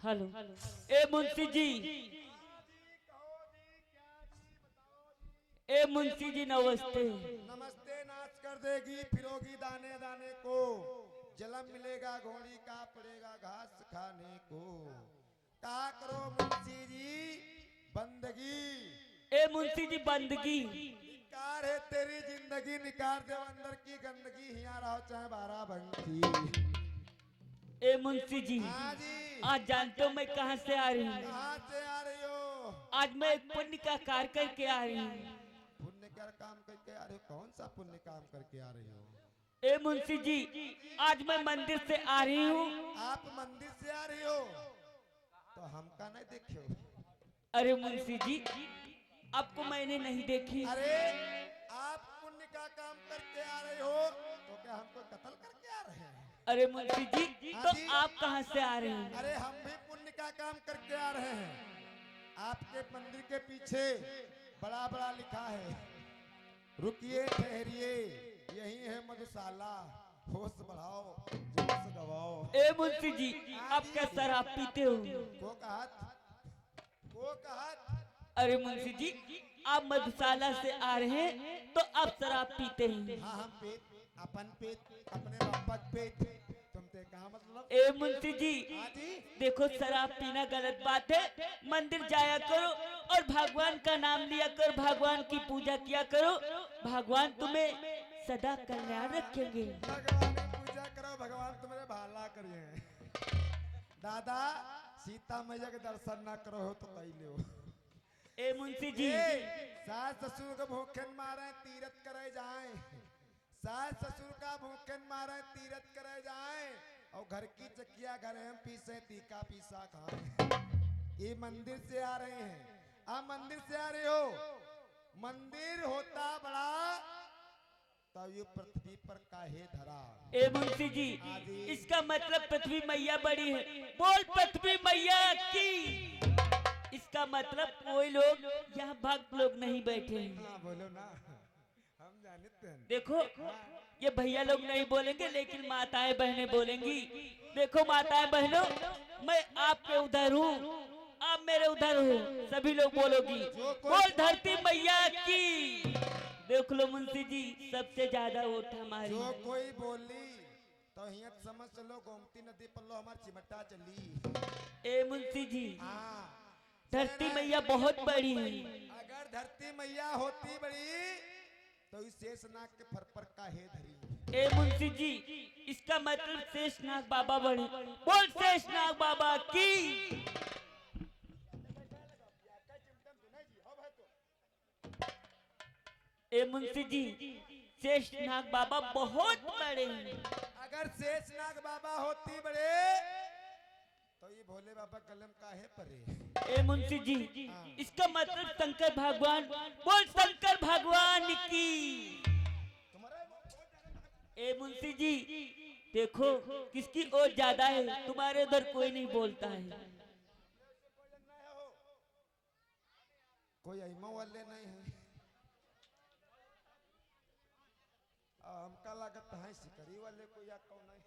Hello. ए मुंशी जी, ए मुंशी जी नमस्ते। नमस्ते नाच कर देगी फिरोगी दाने दाने को, जलम मिलेगा घोड़ी का पड़ेगा घास खाने को। क्या करो मुंशी जी बंदगी, ए मुंशी जी बंदगी। धिक्कार है तेरी जिंदगी, निकाल दे अंदर की गंदगी, हिया रहो चाहे बारह बंकी। ए मुंशी जी, हाँ जी, आज जानते हो मैं कहाँ से आ रही हूँ? कहाँ से आ रही हो? आज मैं एक पुण्य का कार्य करके आ रही हूँ। पुण्य का काम करके आ रही हो? कौन सा पुण्य काम करके आ रही हो? ए मुंशी जी, आज मैं मंदिर से आ रही हूँ। आप मंदिर से आ रही हो तो हमका नहीं देखे हो? अरे मुंशी जी, आपको मैंने नहीं देखी। अरे आप पुण्य का काम करके आ रहे हो तो क्या हमको कत्ल करके आ रहे हैं? अरे मुंशी जी, हाँ तो जी। आप कहाँ से आ रहे हैं? अरे हम भी पुण्य का काम करके आ रहे हैं। आपके मंदिर के पीछे बड़ा बड़ा लिखा है, रुकिए ठहरिए यही है मधुशाला, होश बढ़ाओ जोश गवाओ। ए मुंशी जी, आप क्या शराब पीते हो? को कहत अरे मुंशी जी, आप मधुशाला से आ रहे हैं तो आप शराब पीते हैं। हाँ हम पेट अपन पेट अपने बापक पेट, तुमते कहा मतलब? ए मुंशी जी, हाँ जी। देखो शराब पीना गलत बात है। मंदिर जाया करो और भगवान का नाम लिया करो, भगवान की पूजा किया करो। भगवान तुम्हें सदा कल्याण रखेंगे। भगवान की पूजा करो, भगवान तुम्हारे भाला करिए। दादा सीता मैया के दर्शन ना करो हो तो कही ले। ए मुंशी जी, सास ससुर को भूखन मारे तीरथ करे जाए, सास ससुर का भूखन मारे तीरथ करे जाए, और घर की चकिया घर हम पीसे तीखा पीसा खाए। ये मंदिर से आ रहे हैं, आप मंदिर से आ रहे हो। मंदिर होता बड़ा तब ये पृथ्वी पर काहे धरा। ए मुंशी जी, इसका मतलब पृथ्वी मैया बड़ी है। बोल पृथ्वी मैया की। इसका मतलब कोई लोग यहाँ भक्त लोग नहीं बैठे हैं। हाँ बोलो ना, हम जानते हैं। देखो, ये भैया लोग नहीं बोलेंगे लेकिन माताएं बहनें बोलेंगी। देखो माताएं बहनों, मैं आपके उधर हूँ, आप मेरे उधर हो, सभी लोग बोलोगी बोल धरती मैया की। देख लो मुंशी जी, सबसे ज्यादा वोट हमारी। जो कोई बोली तो हियत समझ चलो गोमती नदी पर लो हमार चिमटा चली। ए मुंशी जी, हाँ धरती मैया बहुत बड़ी है। अगर धरती मैया होती बड़ी तो इस शेषनाग के फर पर काहे धरी। ए मुंशी जी, इसका मतलब शेषनाग बाबा बड़े। बोल शेषनाग बाबा की। ए मुंशी जी, शेषनाग बाबा बहुत बड़े हैं। अगर शेषनाग बाबा होती बड़े तो ये भोले बाबा कलम काहे परे। ए मुंशी जी, इसका मतलब शंकर भगवान। बोल शंकर भगवान की। ए मुंशी जी, देखो किसकी ओर ज्यादा है, तुम्हारे उधर कोई नहीं बोलता है। कोई अइमा वाले नहीं है। हमका लागत है सिकरी वाले को या कौन है।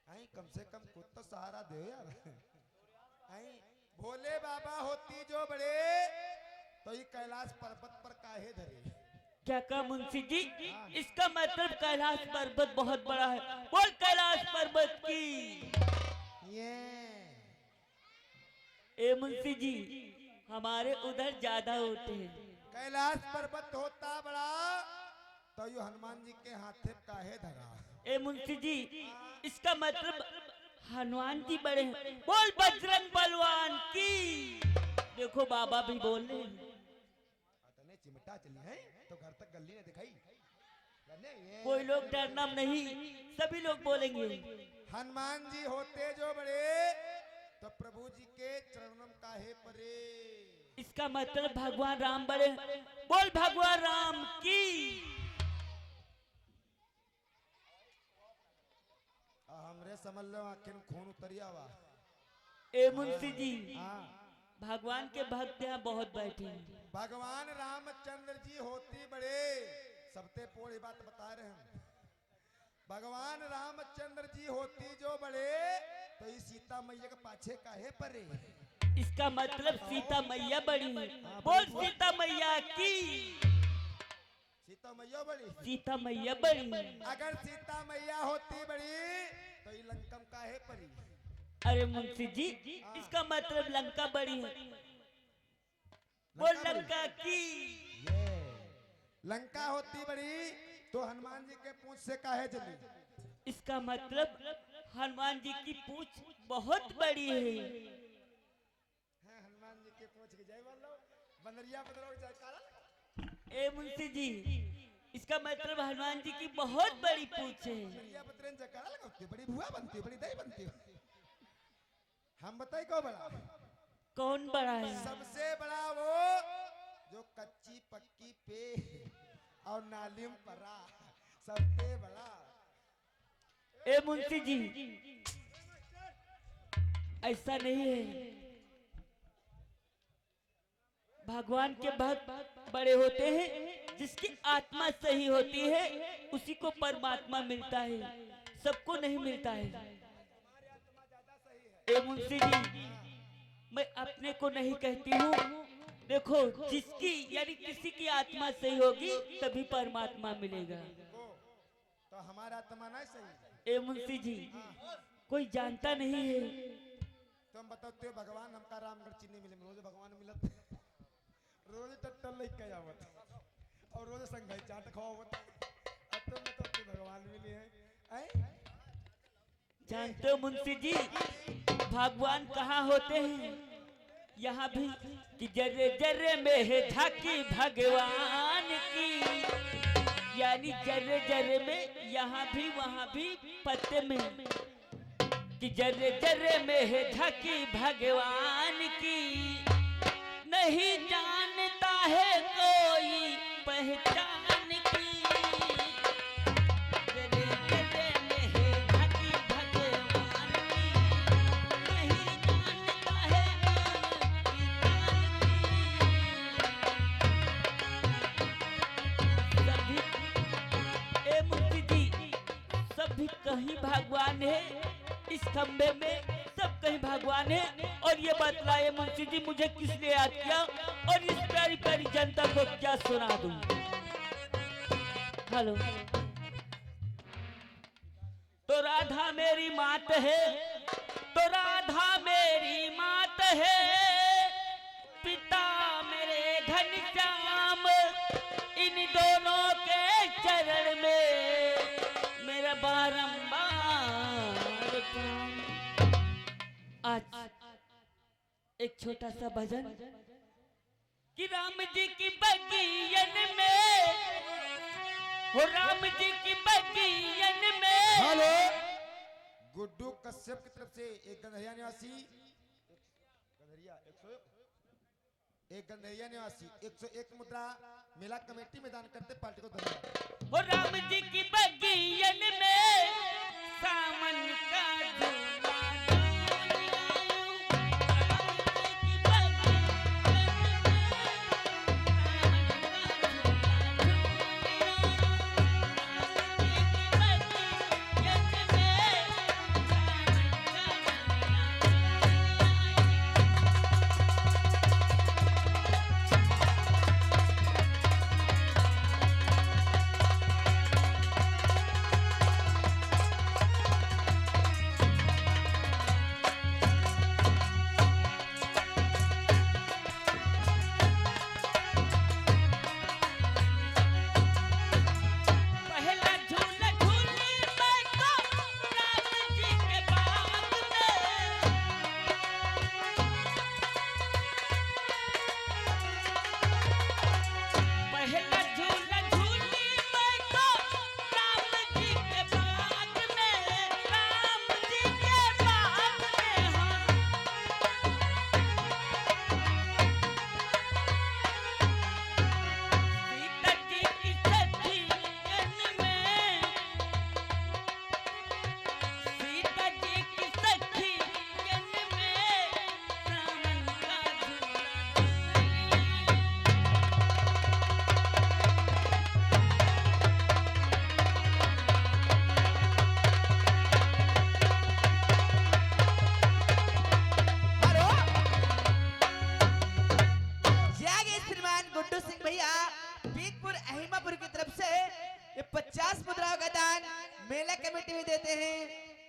आई कम से कम खुद तो सहारा दे यार। आई भोले बाबा होती जो बड़े तो ये कैलाश पर्वत पर काहे धरे। क्या कहा मुंशी जी? इसका मतलब कैलाश पर्वत बहुत बड़ा है। बोल कैलाश पर्वत की। ये ए मुंशी जी, हमारे उधर ज्यादा होते हैं। कैलाश पर्वत होता बड़ा तो ये हनुमान जी के हाथे काहे धरा। ए मुंशी जी, इसका मतलब हनुमान जी बड़े हैं। बोल बजरंग बलवान की। देखो बाबा भी बोल रहे हैं। नहीं चिमटा चली है तो घर तक गली ने दिखाई। कोई लोग डरना नहीं, सभी लोग बोलेंगे। हनुमान जी होते जो बड़े तो प्रभु जी के चरणम काहे परे। इसका मतलब भगवान राम बड़े। बोल भगवान राम की। हमरे समझ लो आखिर खून उतरिया हुआ। ए मुंशी जी, हाँ भगवान के भक्त यहाँ बहुत बैठे हैं। भगवान रामचंद्र जी होती बड़े सबते पूरी बात बता रहे हैं। भगवान रामचंद्र जी होती जो बड़े तो इस सीता सीता मैया के पाछे काहे परे? इसका मतलब सीता मैया बड़ी है। बोल सीता मैया की। सीता मैया बड़ी? सीता मैया बड़ी है। अगर सीता मैया होती बड़ी तो ये लंकम काहे परी? अरे मुंशी जी, इसका मतलब लंका बड़ी है। बोल लंका की। ये लंका होती बड़ी तो हनुमान जी के पूंछ से काहे जली? इसका मतलब हनुमान जी की पूंछ बहुत बड़ी है। हनुमान जी के पूंछ की जय बोलो, बनरिया बदलो जयकारा। ए मुंशी जी, इसका मतलब हनुमान जी की बहुत बड़ी पूंछ है। बनरिया बदरेन जयकारा लगाते, बड़ी भुआ बनती, बड़ी दही बनती। हम बताए कौन बड़ा? कौन बड़ा है? सबसे बड़ा वो जो कच्ची पक्की पे और नालिम परा, सबसे बड़ा। ए मुंशी जी, ऐसा नहीं है। भगवान के भक्त बड़े होते हैं। जिसकी आत्मा सही होती है उसी को परमात्मा मिलता है, सबको नहीं मिलता है। ए मुंशी जी, मैं अपने को नहीं कहती हूँ। देखो, जिसकी यानी किसी की आत्मा सही होगी तभी परमात्मा मिलेगा। तो हमारा आत्मा नहीं सही। ए मुंशी जी, कोई जानता नहीं है। तुम बताते भगवान हमका रामगढ़ चीनी मिले, रोज भगवान मिलत, रोज टट्टल लेके आवत और रोज संघई चाट खावत। अब तुम बताते भगवान मिले हैं? जानते हो मुंशी जी, भगवान कहाँ होते हैं? यहाँ भी कि जर्रे जर्रे में है झांकी भगवान की। यानी जर्रे जर्रे में, यहाँ भी वहाँ भी पत्ते में, कि जर्रे जर्रे में है झांकी भगवान की। नहीं जानता है कोई पहचान की। जर्रे जर्रे में है झांकी भगवान की। नहीं जानता है सभी। ए मुंशी जी, सभी कहीं भगवान है। इस खंबे में सब कहीं भगवान है। और ये बतलाए मुंशी जी, मुझे किसने याद किया और इस प्यारी प्यारी जनता को क्या सुना दूं? हेलो। तो राधा मेरी मात है, तो राधा मेरी मात है। पिता मेरे घनश्याम, इन दोनों के चरण में मेरा बारंबार प्रणाम। आज एक छोटा सा भजन कि राम जी की बगियन में, हो राम जी की बगियन में। हेलो, गुड्डू कश्यप की तरफ से एक गंधरिया निवासी, एक गंधरिया निवासी 101 मुद्रा मेला कमेटी में दान करते पार्टी को धन्यवाद। हो राम जी की बगियन में सामन का झूला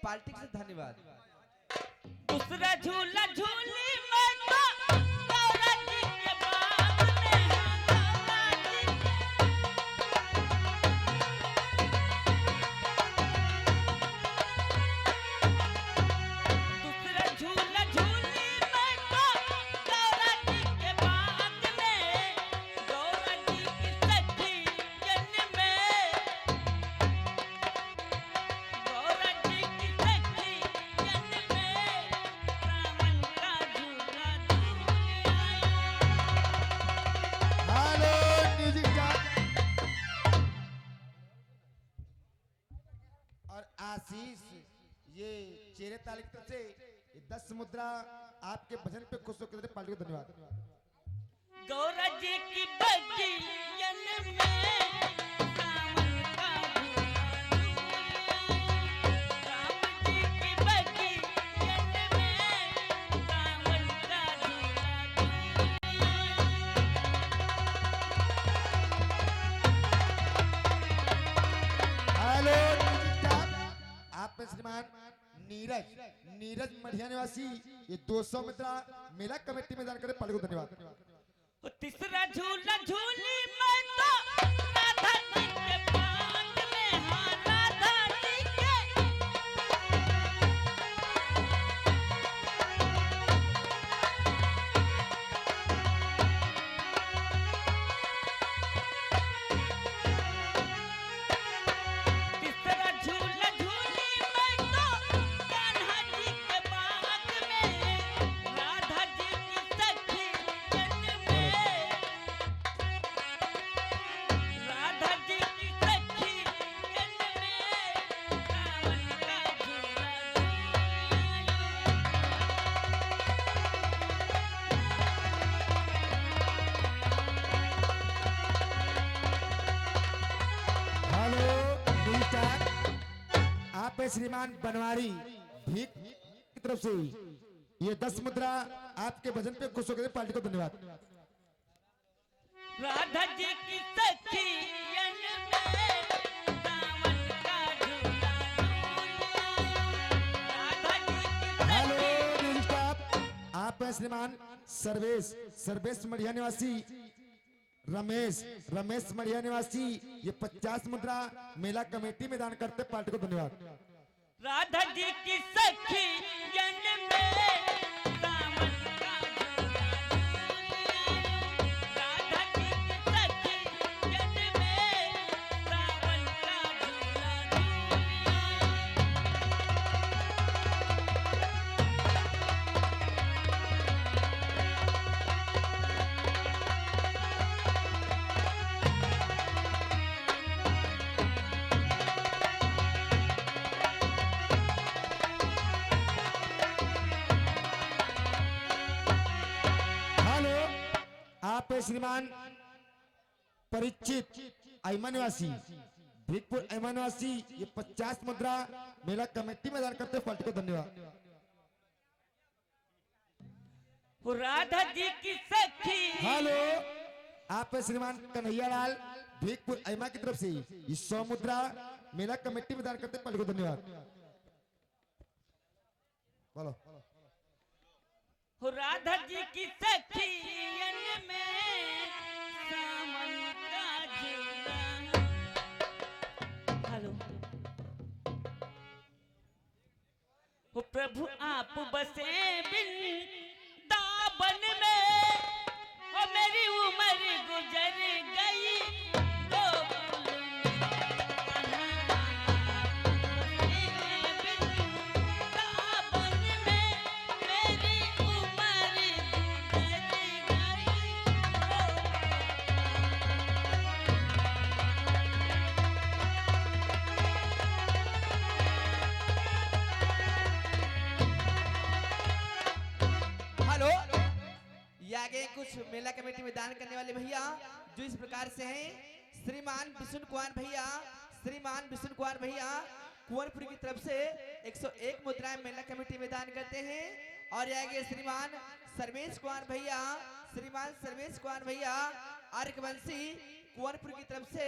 पार्टी से धन्यवाद। दूसरा झूला झूली मैं तो गौरा जी के बाग में हाँ, गौरा जी दूसरा झूला झूली मैं तो गौरा जी के बाग में गौरा जी की सखी जन में गौरा जी की सखी जन में सावन का झूला झूले आई। Hello music star. और आशीष ये चेहरे तालिक तरफ से ये 10 मुद्रा आपके भजन पे खुश होकर पार्टी को धन्यवाद। गौरा जी की बगियन में सावन का झूला झूले आई। राम जी की बगियन में सावन का झूला झूले आई। Hello music star. आप में श्रीमान नीरज नीरज मढ़िया निवासी ये 200 मुद्रा मेला कमेटी में दान करे पार्टी को धन्यवाद। और तीसरा झूला झूली मैं तो राधा जी के बाग में हाँ राधा जी के तीसरा झूला झूली मैं तो कान्हा जी के बाग में राधा जी की सखी जन में राधा जी की सखी जन में सावन का झूला हेलो म्यूजिक स्टार। आप में श्रीमान बनवारी भीख की तरफ से ये 10 मुद्रा आपके भजन पे खुश होकर पार्टी को धन्यवाद। राधा जी की सखी जन में सावन का झूला झूले आई। राधा जी की हेलो सखी म्यूजिक स्टार। आप हैं श्रीमान सर्वेश सर्वेश मढ़िया निवासी रमेश रमेश मढ़िया निवासी ये 50 मुद्रा मेला कमेटी में दान करते पार्टी को धन्यवाद। राधा जी की सखी जन में सावन का झूला झूले आई। राधा जी की सखी जन में सावन का झूला झूले आई। हेलो आप हैं श्रीमान परिचित अयमा निवासी भीखपुर अयमा निवासी ये 50 मुद्रा मेला कमेटी में दान करते पार्टी को धन्यवाद। वो राधा जी की सखी हेलो आप हैं श्रीमान कन्हैया लाल भीखपुर अयमा की तरफ से ये 100 मुद्रा मेला कमेटी में दान करते पार्टी को धन्यवाद। बोलो हो राधा जी की सखी जन में सावन का झूला। हेलो हो प्रभु आप बसे वृंदावन में हो मेरी उम्र गुजर गई गोकुल में। वृंदावन में मेरी उम्र गुजर गई हेलो, ये आगे कुछ मेला कमेटी में दान करने वाले भैया जो इस प्रकार से हैं। श्रीमान विष्णु कुमार भैया, श्रीमान विष्णु कुमार भैया कुंवरपुर की तरफ से 101 मुद्राएं मेला कमेटी में दान करते हैं। और ये आगे श्रीमान सर्वेश कुमार भैया, श्रीमान सर्वेश कुमार भैया अर्कवंशी कुंवरपुर की तरफ से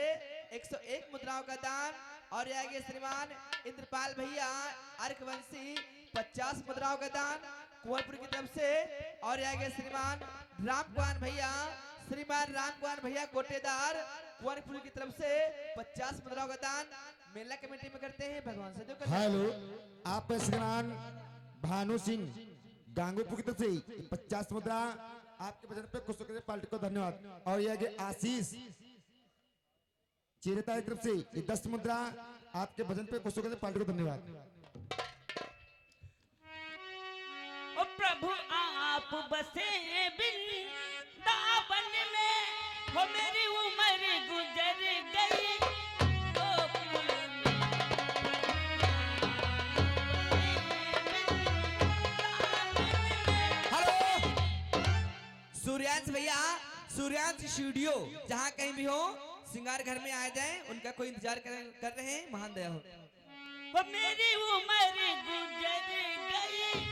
101 मुद्राओं का दान और ये आगे श्रीमान इंद्रपाल भैया अर्कवंशी 50 मुद्राओं का दान कुंवरपुर की तरफ से। और ये आगे श्रीमान रामकुमार भैया, श्रीमान रामकुमार भैया कोटेदार कुंवरपुर की तरफ से 50 मुद्राओं का दान मेला कमेटी में करते हैं। भगवान से जो करते हैं। हेलो, आप श्रीमान भानु सिंह गांगोपुर की तरफ से 50 मुद्रा आपके वजन पे खुश होकर पार्टी को धन्यवाद। और ये आगे आशीष चेरेता की तरफ से 10 मुद्रा आपके भजन पे खुश होकर पार्टी को धन्यवाद। ओ प्रभु आप बसे वृंदावन में, हो मेरी उम्र गुजर गई। ओ हेलो सूर्यांश भैया, सूर्यांश स्टूडियो जहाँ कहीं भी हो सिंगार घर में आ जाए, उनका कोई इंतजार कर रहे हैं। महान दया हो। वो मेरी उम्र गुजर गई।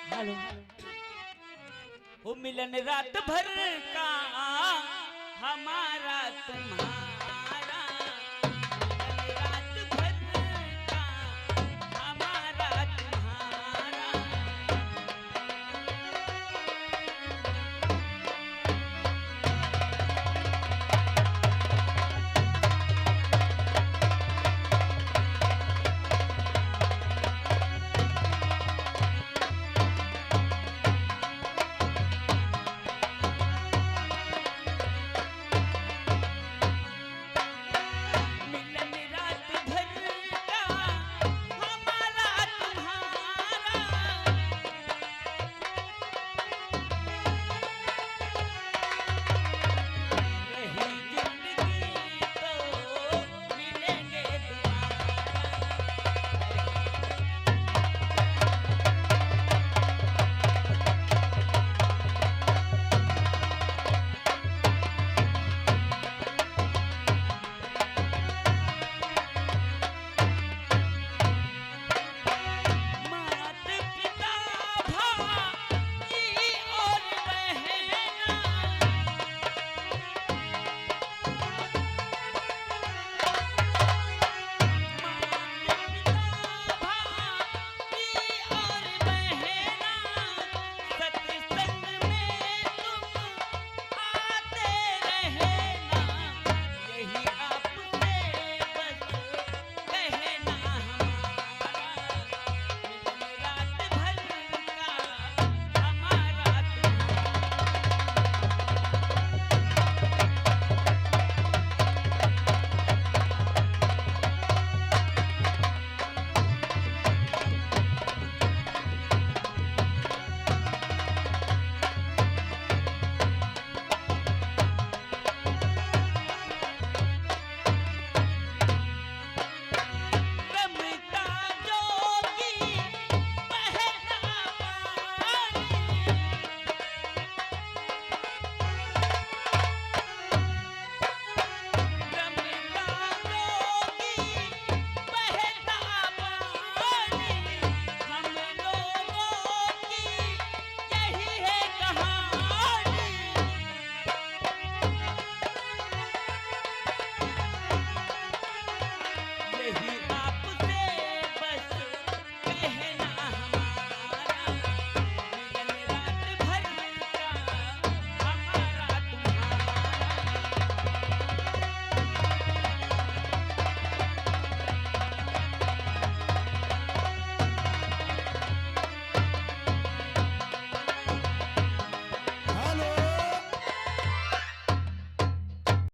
हेलो, वो मिलन रात भर का